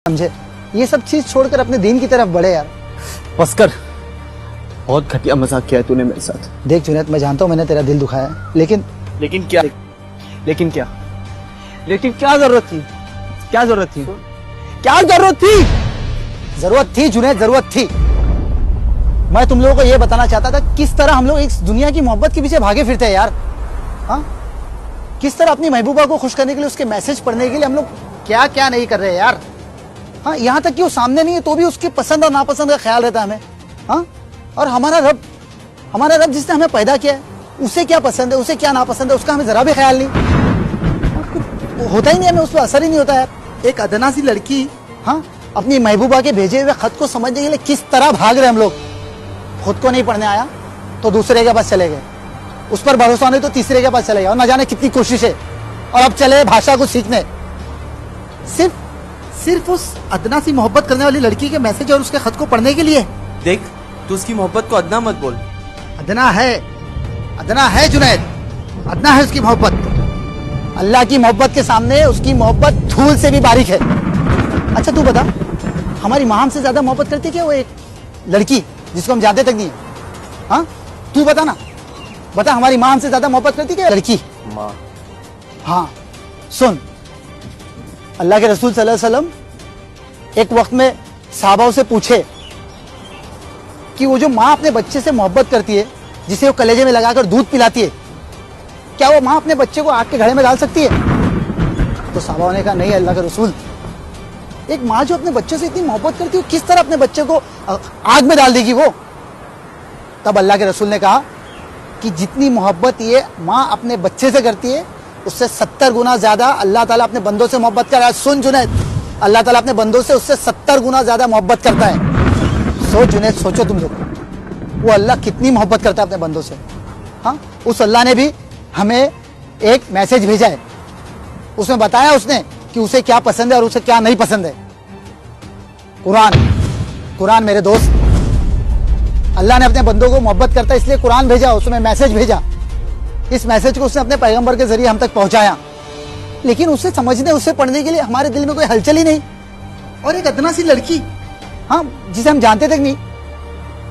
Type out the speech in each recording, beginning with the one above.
समझे। ये सब चीज छोड़कर अपने दीन की तरफ बढ़े यार। बस कर, बहुत घटिया मजाक किया है तूने मेरे साथ। देख जुनैद, मैं जानता हूँ मैंने तेरा दिल दुखाया है, लेकिन क्या जरूरत थी? जरूरत थी जुनैद, जरूरत थी। मैं तुम लोगों को ये बताना चाहता था किस तरह हम लोग इस दुनिया की मोहब्बत के पीछे भागे फिरते हैं यार। हाँ, किस तरह अपनी महबूबा को खुश करने के लिए, उसके मैसेज पढ़ने के लिए हम लोग क्या क्या नहीं कर रहे यार। हाँ, यहाँ तक कि वो सामने नहीं है तो भी उसके पसंद और नापसंद का ख्याल रहता है हमें। हाँ, और हमारा रब जिसने हमें पैदा किया है, उसे क्या पसंद है, उसे क्या नापसंद है, उसका हमें जरा भी ख्याल नहीं। होता ही नहीं, हमें उस पर असर ही नहीं होता है। एक अदना सी लड़की, हाँ, अपनी महबूबा के भेजे हुए खत को समझने के लिए किस तरह भाग रहे हम लोग। खुद को नहीं पढ़ने आया तो दूसरे के पास चले गए, उस पर भरोसा नहीं तो तीसरे के पास चले गए, और न जाने कितनी कोशिशें, और अब चले भाषा को सीखने। सिर्फ उस अदना सी मोहब्बत करने वाली लड़की के मैसेज और उसके खत को पढ़ने के लिए। देख, तू उसकी मोहब्बत को अदना मत बोल। अदना है जुनैद, अदना है उसकी मोहब्बत। अल्लाह की मोहब्बत के सामने उसकी मोहब्बत धूल से भी बारीक है। अच्छा तू बता, हमारी माँ हमसे ज्यादा मोहब्बत करती है क्या वो एक लड़की जिसको हम जानते तक नहीं है? हाँ, तू बता ना, बता, हमारी माँ हमसे ज्यादा मोहब्बत करती है क्या लड़की? माँ। हाँ सुन, अल्लाह के रसूल सल्लल्लाहु अलैहि वसल्लम एक वक्त में सहाबाओं से पूछे कि वो जो माँ अपने बच्चे से मोहब्बत करती है, जिसे वो कलेजे में लगाकर दूध पिलाती है, क्या वो माँ अपने बच्चे को आग के घड़े में डाल सकती है? तो सहाबाओं ने कहा नहीं अल्लाह के रसूल, एक माँ जो अपने बच्चे से इतनी मोहब्बत करती है, किस तरह अपने बच्चे को आग में डाल देगी वो? तब अल्लाह के रसूल ने कहा कि जितनी मोहब्बत ये माँ अपने बच्चे से करती है, उससे 70 गुना ज्यादा अल्लाह ताला अपने बंदों से मोहब्बत कर रहा है। सुन जुनैद, अल्लाह ताला अपने बंदों से उससे 70 गुना ज्यादा मोहब्बत करता है। सोच जुनैद, सोचो तुम लोग, वो अल्लाह कितनी मोहब्बत करता है अपने बंदों से। हाँ, उस अल्लाह ने भी हमें एक मैसेज भेजा है, उसमें बताया उसने कि उसे क्या पसंद है और उसे क्या नहीं पसंद है। कुरान मेरे दोस्त, अल्लाह ने अपने बंदों को मोहब्बत करता है इसलिए कुरान भेजा, उसमें मैसेज भेजा। इस मैसेज को उसने अपने पैगंबर के जरिए हम तक पहुंचाया, लेकिन उसे समझने, उसे पढ़ने के लिए हमारे दिल में कोई हलचल ही नहीं। और एक अदना सी लड़की, हाँ, जिसे हम जानते तक नहीं,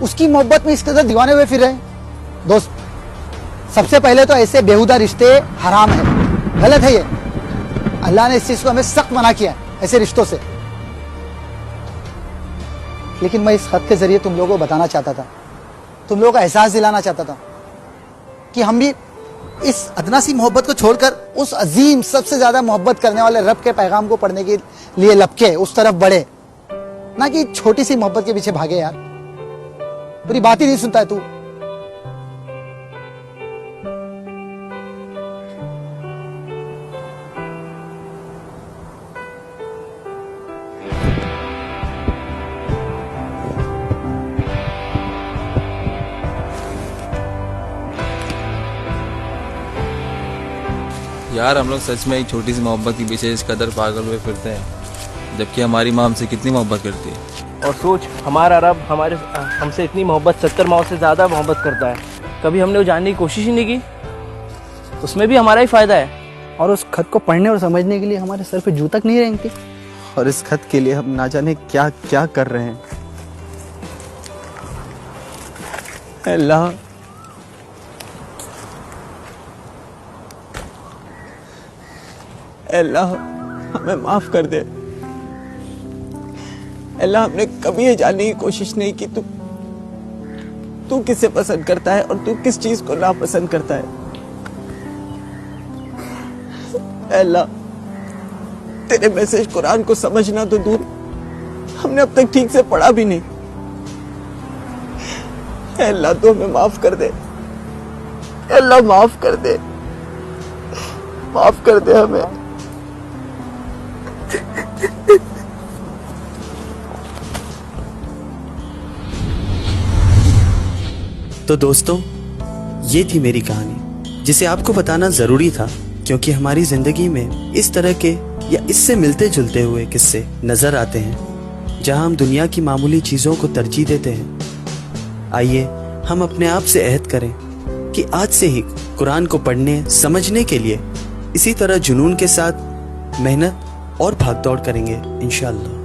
उसकी मोहब्बत में इस कदर दीवाने हुए फिर रहे हैं। दोस्त, सबसे पहले तो ऐसे बेहुदा रिश्ते हराम है, गलत है ये। अल्लाह ने इस चीज को हमें सख्त मना किया है, ऐसे रिश्तों से। लेकिन मैं इस खत के जरिए तुम लोगों को बताना चाहता था, तुम लोगों को एहसास दिलाना चाहता था कि हम भी इस अदना सी मोहब्बत को छोड़कर उस अजीम, सबसे ज्यादा मोहब्बत करने वाले रब के पैगाम को पढ़ने के लिए लपके उस तरफ बढ़े, ना कि छोटी सी मोहब्बत के पीछे भागे। यार पूरी बात ही नहीं सुनता है तू। यार, हम लोग सच में एक छोटी सी मोहब्बत के पीछे इस कदर पागल हुए फिरते हैं, जबकि हमारी माँ हमसे कितनी मोहब्बत करती है। और सोच, हमारा रब हमसे इतनी मोहब्बत 70 माओं से ज़्यादा मोहब्बत करता है। कभी हमने वो जानने की कोशिश ही नहीं की, उसमें भी हमारा ही फ़ायदा है। और उस खत को पढ़ने और समझने के लिए हमारे सर पे जू तक नहीं रेंगती। और इस खत के लिए हम ना जाने क्या क्या कर रहे हैं। अल्लाह, हमें माफ कर दे। अल्लाह, हमने कभी ये जानने की कोशिश नहीं की तू किसे पसंद करता है और तू किस चीज को नापसंद करता है। अल्लाह, तेरे मैसेज कुरान को समझना तो दूर, हमने अब तक ठीक से पढ़ा भी नहीं। अल्लाह, तू हमें माफ कर दे। अल्लाह, माफ कर दे हमें। तो दोस्तों, ये थी मेरी कहानी, जिसे आपको बताना ज़रूरी था, क्योंकि हमारी ज़िंदगी में इस तरह के या इससे मिलते जुलते हुए किस्से नज़र आते हैं, जहां हम दुनिया की मामूली चीज़ों को तरजीह देते हैं। आइए हम अपने आप से अहद करें कि आज से ही कुरान को पढ़ने, समझने के लिए इसी तरह जुनून के साथ मेहनत और भागदौड़ करेंगे इंशाअल्लाह।